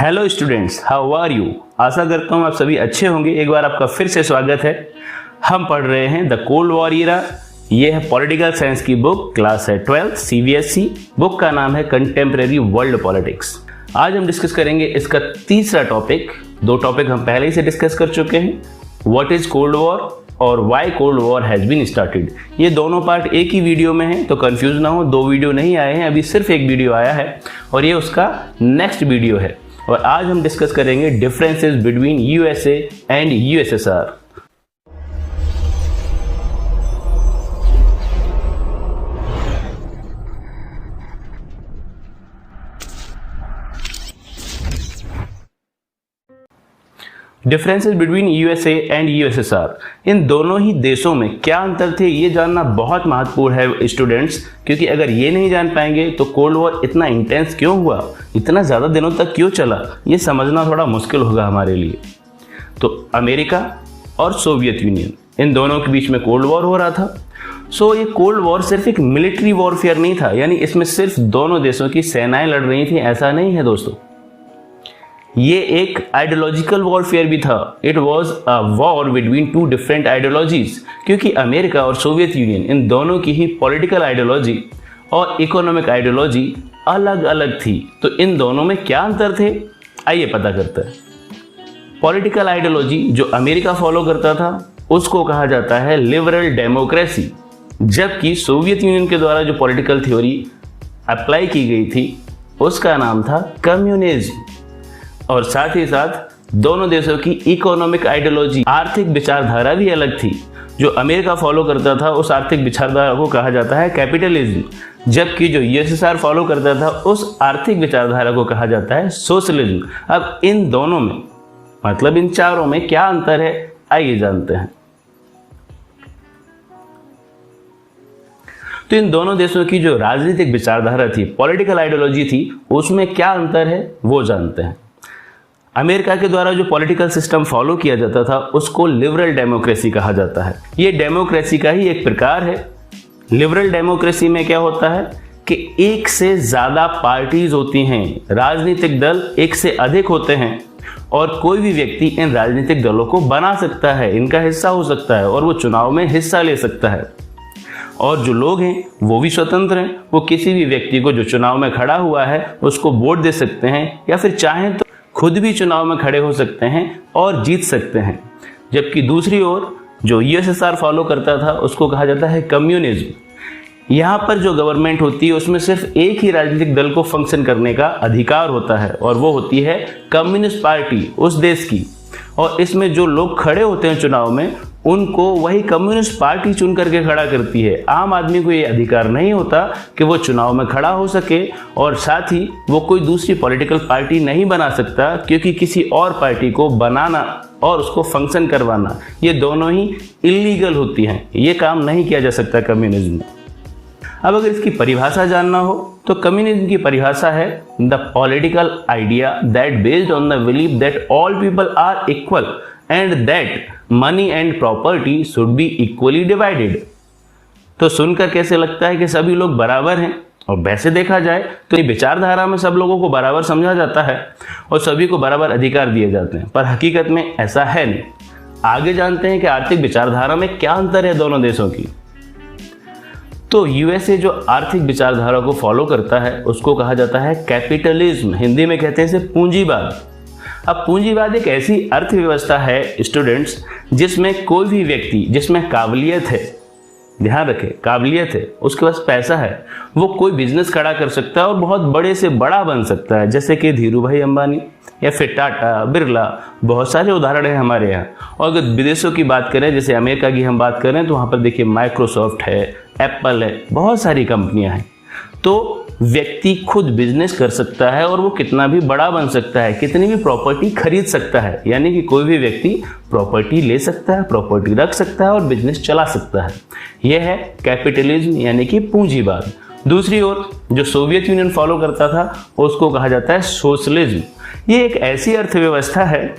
Hello students, how are you. आशा करता हूँ आप सभी अच्छे होंगे। एक बार आपका फिर से स्वागत है। हम पढ़ रहे हैं द कोल्ड वॉर ईरा। ये है पॉलिटिकल साइंस की बुक, क्लास है 12 CBSE। बुक का नाम है कंटेम्प्रेरी वर्ल्ड पॉलिटिक्स। आज हम डिस्कस करेंगे इसका तीसरा टॉपिक। दो टॉपिक हम पहले ही से डिस्कस कर चुके हैं, व्हाट इज कोल्ड वॉर और why cold war has been started. ये दोनों पार्ट एक ही वीडियो में हैं, तो कंफ्यूज ना हो। दो वीडियो नहीं आए हैं, अभी सिर्फ एक वीडियो आया है और ये उसका नेक्स्ट वीडियो है। और आज हम डिस्कस करेंगे differences between USA and USSR। Differences between USA and USSR, इन दोनों ही देशों में क्या अंतर थे ये जानना बहुत महत्वपूर्ण है स्टूडेंट्स, क्योंकि अगर ये नहीं जान पाएंगे तो कोल्ड वॉर इतना इंटेंस क्यों हुआ, इतना ज़्यादा दिनों तक क्यों चला, ये समझना थोड़ा मुश्किल होगा हमारे लिए। तो अमेरिका और सोवियत यूनियन, इन दोनों के बीच में कोल्ड वॉर हो रहा था। सो ये कोल्ड वॉर सिर्फ एक मिलिट्री वॉरफेयर नहीं था, यानी इसमें सिर्फ दोनों देशों की सेनाएं लड़ रही थी, ऐसा नहीं है दोस्तों। ये एक आइडियोलॉजिकल वॉरफेयर भी था। It was a war between two different ideologies, क्योंकि अमेरिका और सोवियत यूनियन, इन दोनों की ही पॉलिटिकल आइडियोलॉजी और इकोनॉमिक आइडियोलॉजी अलग अलग थी। तो इन दोनों में क्या अंतर थे, आइए पता करते हैं। पॉलिटिकल आइडियोलॉजी जो अमेरिका फॉलो करता था उसको कहा जाता है लिबरल डेमोक्रेसी, जबकि सोवियत यूनियन के द्वारा जो पॉलिटिकल थ्योरी अप्लाई की गई थी उसका नाम था कम्युनिज्म। और साथ ही साथ दोनों देशों की इकोनॉमिक आइडियोलॉजी, आर्थिक विचारधारा भी अलग थी। जो अमेरिका फॉलो करता था उस आर्थिक विचारधारा को कहा जाता है कैपिटलिज्म, जबकि जो USSR फॉलो करता था उस आर्थिक विचारधारा को कहा जाता है सोशलिज्म। अब इन दोनों में, मतलब इन चारों में क्या अंतर है, आइए जानते हैं। तो इन दोनों देशों की जो राजनीतिक विचारधारा थी, पॉलिटिकल आइडियोलॉजी थी, उसमें क्या अंतर है वो जानते हैं। अमेरिका के द्वारा जो पॉलिटिकल सिस्टम फॉलो किया जाता था उसको लिबरल डेमोक्रेसी कहा जाता है। ये डेमोक्रेसी का ही एक प्रकार है। लिबरल डेमोक्रेसी में क्या होता है कि एक से ज़्यादा पार्टीज होती हैं, राजनीतिक दल एक से अधिक होते हैं और कोई भी व्यक्ति इन राजनीतिक दलों को बना सकता है, इनका हिस्सा हो सकता है और वो चुनाव में हिस्सा ले सकता है। और जो लोग हैं वो भी स्वतंत्र हैं, वो किसी भी व्यक्ति को जो चुनाव में खड़ा हुआ है उसको वोट दे सकते हैं या फिर चाहें तो खुद भी चुनाव में खड़े हो सकते हैं और जीत सकते हैं। जबकि दूसरी ओर जो USSR फॉलो करता था उसको कहा जाता है कम्युनिज्म। यहाँ पर जो गवर्नमेंट होती है उसमें सिर्फ एक ही राजनीतिक दल को फंक्शन करने का अधिकार होता है और वो होती है कम्युनिस्ट पार्टी उस देश की। और इसमें जो लोग खड़े होते हैं चुनाव में उनको वही कम्युनिस्ट पार्टी चुन करके खड़ा करती है। आम आदमी को ये अधिकार नहीं होता कि वो चुनाव में खड़ा हो सके और साथ ही वो कोई दूसरी पॉलिटिकल पार्टी नहीं बना सकता, क्योंकि किसी और पार्टी को बनाना और उसको फंक्शन करवाना ये दोनों ही इलीगल होती हैं। ये काम नहीं किया जा सकता कम्युनिज्म में। अब अगर इसकी परिभाषा जानना हो तो कम्युनिज्म की परिभाषा है the political idea that based on the belief that all people are equal and that money and property should be equally divided. तो सुनकर कैसे लगता है कि सभी लोग बराबर हैं, और वैसे देखा जाए तो ये विचारधारा में सब लोगों को बराबर समझा जाता है और सभी को बराबर अधिकार दिए जाते हैं, पर हकीकत में ऐसा है नहीं। आगे जानते हैं कि आर्थिक विचारधारा में क्या अंतर है दोनों देशों की। तो USA जो आर्थिक विचारधारा को फॉलो करता है उसको कहा जाता है कैपिटलिज्म, हिंदी में कहते हैं इसे पूंजीवाद। अब पूंजीवाद एक ऐसी अर्थव्यवस्था है स्टूडेंट्स जिसमें कोई भी व्यक्ति जिसमें काबिलियत है, ध्यान रखें काबिलियत है, उसके पास पैसा है, वो कोई बिजनेस खड़ा कर सकता है और बहुत बड़े से बड़ा बन सकता है, जैसे कि धीरू भाई अंबानी या फिर टाटा, बिरला, बहुत सारे उदाहरण हैं हमारे यहाँ। और अगर विदेशों की बात करें, जैसे अमेरिका की हम बात करें, तो वहाँ पर देखिए माइक्रोसॉफ्ट है, एप्पल है, बहुत सारी कंपनियाँ हैं। तो व्यक्ति खुद बिजनेस कर सकता है और वो कितना भी बड़ा बन सकता है, कितनी भी प्रॉपर्टी खरीद सकता है, यानी कि कोई भी व्यक्ति प्रॉपर्टी ले सकता है, प्रॉपर्टी रख सकता है और बिजनेस चला सकता है। यह है कैपिटलिज्म यानी कि पूंजीवाद। दूसरी ओर जो सोवियत यूनियन फॉलो करता था उसको कहा जाता है सोशलिज्म। ये एक ऐसी अर्थव्यवस्था है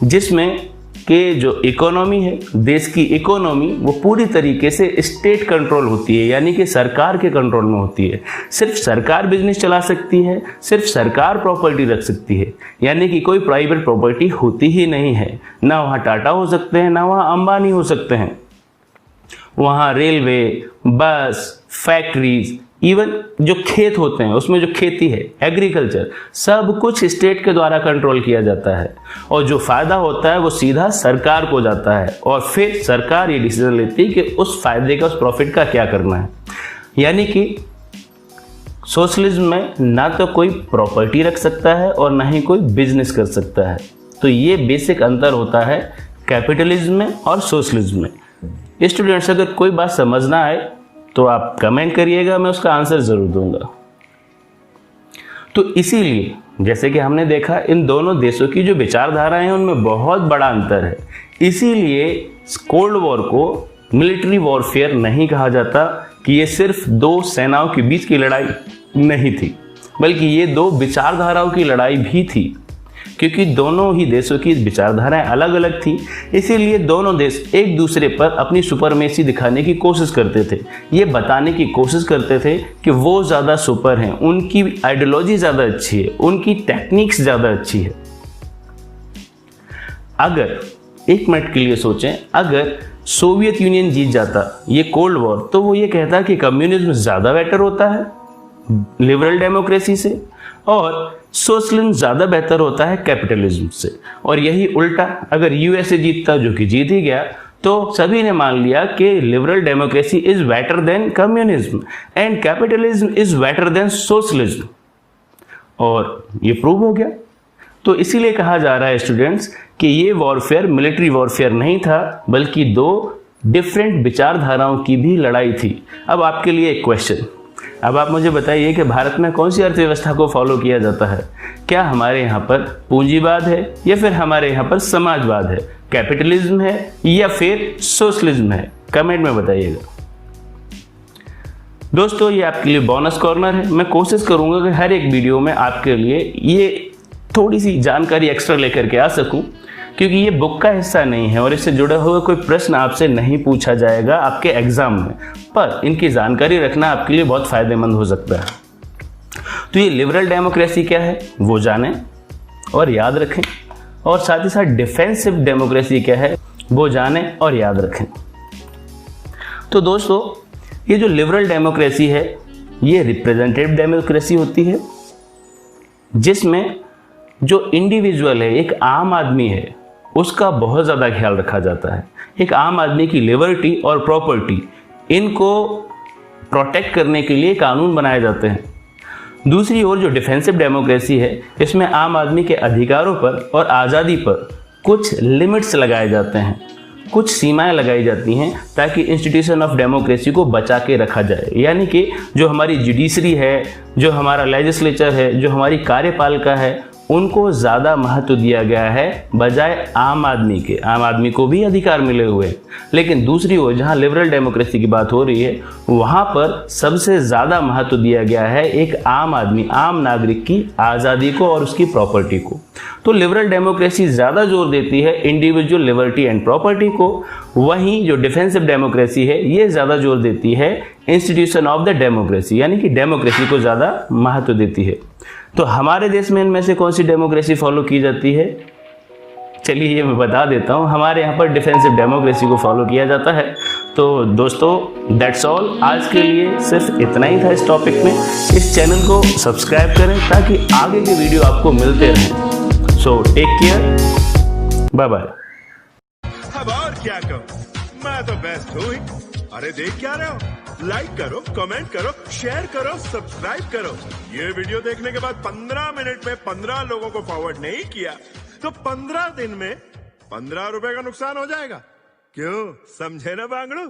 जिसमें के जो इकोनॉमी है, देश की इकोनॉमी, वो पूरी तरीके से स्टेट कंट्रोल होती है, यानी कि सरकार के कंट्रोल में होती है। सिर्फ सरकार बिजनेस चला सकती है, सिर्फ सरकार प्रॉपर्टी रख सकती है, यानी कि कोई प्राइवेट प्रॉपर्टी होती ही नहीं है। ना वहाँ टाटा हो सकते हैं, ना वहाँ अंबानी हो सकते हैं। वहाँ रेलवे, बस, फैक्ट्रीज, इवन जो खेत होते हैं उसमें जो खेती है, एग्रीकल्चर, सब कुछ स्टेट के द्वारा कंट्रोल किया जाता है। और जो फायदा होता है वो सीधा सरकार को जाता है और फिर सरकार ये डिसीजन लेती है कि उस फायदे का, उस प्रॉफिट का क्या करना है। यानी कि सोशलिज्म में ना तो कोई प्रॉपर्टी रख सकता है और ना ही कोई बिजनेस कर सकता है। तो ये बेसिक अंतर होता है कैपिटलिज्म में और सोशलिज्म में। स्टूडेंट्स, अगर कोई बात समझ ना आए तो आप कमेंट करिएगा, मैं उसका आंसर जरूर दूंगा। तो इसीलिए जैसे कि हमने देखा, इन दोनों देशों की जो विचारधाराएं हैं उनमें बहुत बड़ा अंतर है। इसीलिए कोल्ड वॉर को मिलिट्री वॉरफेयर नहीं कहा जाता कि ये सिर्फ दो सेनाओं के बीच की लड़ाई नहीं थी, बल्कि ये दो विचारधाराओं की लड़ाई भी थी, क्योंकि दोनों ही देशों की विचारधाराएं अलग अलग थी। इसीलिए दोनों देश एक दूसरे पर अपनी सुपरमेसी दिखाने की कोशिश करते थे, ये बताने की कोशिश करते थे कि वो ज़्यादा सुपर हैं, उनकी आइडियोलॉजी ज़्यादा अच्छी है, उनकी टेक्निक्स ज़्यादा अच्छी है। अगर एक मिनट के लिए सोचें, अगर सोवियत यूनियन जीत जाता ये कोल्ड वॉर, तो वो ये कहता कि कम्युनिज्म ज़्यादा बेटर होता है लिबरल डेमोक्रेसी से, और सोशलिज्म ज़्यादा बेहतर होता है कैपिटलिज्म से। और यही उल्टा, अगर यूएसए जीतता, जो कि जीत ही गया, तो सभी ने मान लिया कि liberal democracy is better than communism and capitalism is better than socialism, और ये प्रूव हो गया। तो इसीलिए कहा जा रहा है स्टूडेंट्स कि ये वॉरफेयर मिलिट्री वॉरफेयर नहीं था, बल्कि दो डिफरेंट विचारधाराओं की भी लड़ाई थी। अब आपके लिए एक क्वेश्चन, अब आप मुझे बताइए कि भारत में कौन सी अर्थव्यवस्था को फॉलो किया जाता है? क्या हमारे यहाँ पर पूंजीवाद है या फिर हमारे यहाँ पर समाजवाद है, कैपिटलिज्म है या फिर सोशलिज्म है? कमेंट में बताइएगा। दोस्तों, ये आपके लिए बोनस कॉर्नर है। मैं कोशिश करूंगा कि हर एक वीडियो में आपके लिए ये थोड़ी सी जानकारी एक्स्ट्रा लेकर के आ सकूं, क्योंकि ये बुक का हिस्सा नहीं है और इससे जुड़ा हुआ कोई प्रश्न आपसे नहीं पूछा जाएगा आपके एग्जाम में, पर इनकी जानकारी रखना आपके लिए बहुत फायदेमंद हो सकता है। तो ये लिबरल डेमोक्रेसी क्या है वो जानें और याद रखें, और साथ ही साथ डिफेंसिव डेमोक्रेसी क्या है वो जानें और याद रखें। तो दोस्तों, ये जो लिबरल डेमोक्रेसी है ये रिप्रेजेंटेटिव डेमोक्रेसी होती है, जिसमें जो इंडिविजुअल है, एक आम आदमी है, उसका बहुत ज़्यादा ख्याल रखा जाता है। एक आम आदमी की लिबर्टी और प्रॉपर्टी, इनको प्रोटेक्ट करने के लिए कानून बनाए जाते हैं। दूसरी ओर जो डिफेंसिव डेमोक्रेसी है, इसमें आम आदमी के अधिकारों पर और आज़ादी पर कुछ लिमिट्स लगाए जाते हैं, कुछ सीमाएं लगाई जाती हैं, ताकि इंस्टीट्यूशन ऑफ डेमोक्रेसी को बचा के रखा जाए। यानी कि जो हमारी जुडिशरी है, जो हमारा लेजिस्लेचर है, जो हमारी कार्यपालिका है, उनको ज़्यादा महत्व दिया गया है बजाय आम आदमी के। आम आदमी को भी अधिकार मिले हुए हैं, लेकिन दूसरी ओर जहां लिबरल डेमोक्रेसी की बात हो रही है, वहां पर सबसे ज़्यादा महत्व दिया गया है एक आम आदमी, आम नागरिक की आज़ादी को और उसकी प्रॉपर्टी को। तो लिबरल डेमोक्रेसी ज़्यादा जोर देती है इंडिविजुअल लिबर्टी एंड प्रॉपर्टी को, वहीं जो डिफेंसिव डेमोक्रेसी है ये ज़्यादा जोर देती है इंस्टीट्यूशन ऑफ द डेमोक्रेसी, यानी कि डेमोक्रेसी को ज़्यादा महत्व देती है। तो हमारे देश में इनमें से कौन सी डेमोक्रेसी फॉलो की जाती है? चलिए ये मैं बता देता हूँ, हमारे यहाँ पर डिफेंसिव डेमोक्रेसी को फॉलो किया जाता है। तो दोस्तों, दैट्स ऑल, आज के लिए सिर्फ इतना ही था इस टॉपिक में। इस चैनल को सब्सक्राइब करें ताकि आगे के वीडियो आपको मिलते रहें। So take care, bye bye. अब और क्या कहूँ, मैं तो बेस्ट हूँ ही। अरे देख क्या रहे हो, लाइक करो, कमेंट करो, शेयर करो, सब्सक्राइब करो। ये वीडियो देखने के बाद 15 मिनट में 15 लोगों को फॉरवर्ड नहीं किया तो 15 दिन में 15 रुपए का नुकसान हो जाएगा। क्यों, समझे ना बांगड़ू?